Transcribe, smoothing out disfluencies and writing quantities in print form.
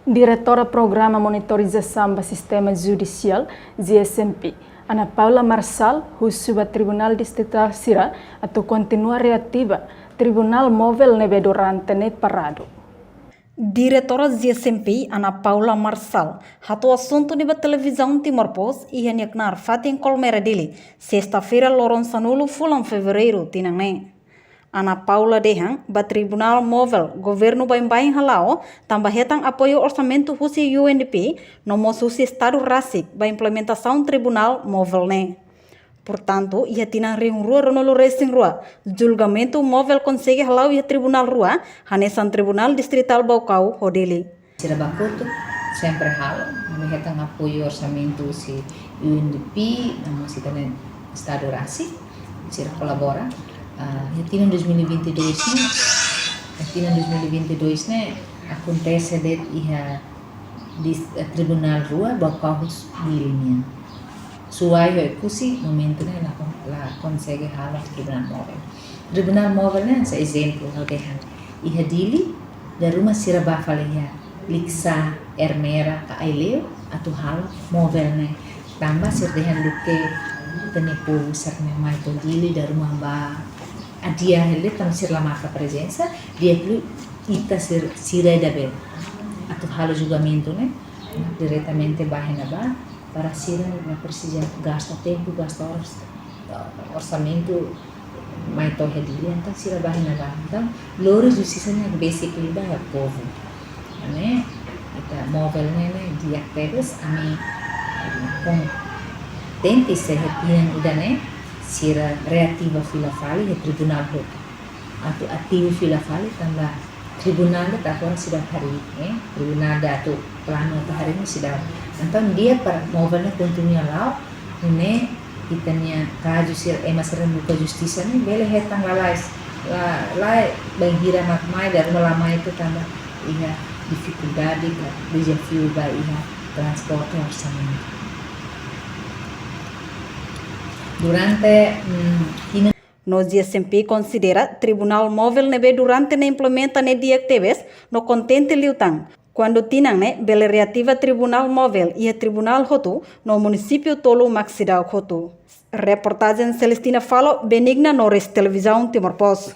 Diretora Programa Monitorização do Sistema Judicial, GSMP, Ana Paula Marçal, Husuba Tribunal Distrital Sira, atau continua reativa, Tribunal Móvel nebe durante ne parado. Diretora GSMP, Ana Paula Marçal, hatu assunto neba televisão Timor-Pos e hanyaknar fatin Colmera dele, sexta-feira Loron Sanulo fulan fevereiro tinangne. Ana Paula dehang ba Tribunal Móvel Governo Bain-Bain halao tambah hetang apoio orçamento husi UNDP no mosusi Estado Rasik ba implementação Tribunal Móvel ne. Portanto, ia tinang ring rua ronolo racing rua, julgamento móvel consegue halau ia Tribunal Rua, hanesan Tribunal Distrital Baucau hodeli. Sira bakuto sempre halo, hetang apoio orçamento si UNDP, namo si tanen Estado Rasik, sira colabora. Em 2022 né acontece de Tribunal Rua Baucau dirinya. Suai é kusi momento né lá consegue halar Tribunal Móvel. Tribunal Móvel né esse exemplo ao dehan. Iha dili da rumah siraba falia liksa ermera ka aileu atau hal móvel né. Tambah sir dehan luke tenipu sarne mai to dili da rumah ba adia hele tam sir la marca presença dia plu ita sira da bel atau halo julgamento né diretamente bahena ba para sira na precisa gasta tempo gasta horas orçamento mai to hedili então sira bahena ba então loro justiça né basically ba povo né ita móvel né dia teres ami com tente se yang udah né sira reativa fila fali di tribunal ho atau ativo fila fali tambah tribunal da tahun sudah hari tribunal da tu plano ta hari ini sudah então dia para movelnya continua lá ini kitanya kaju sir masar buka justisia nih bele hetang lalais lai bangira makmai dan melamai itu tambah iya dificuldade desafio ba iya transporte orçamento. No GSMP considera Tribunal Móvel nebe durante na implementa ne diactives no contente liutang. Quando tinang ne bele reativa Tribunal Móvel e a Tribunal Hotu no município Tolu Maxidau Hotu. Reportagem Celestina Falo, Benigna Norris, Televisão Timor-Pos.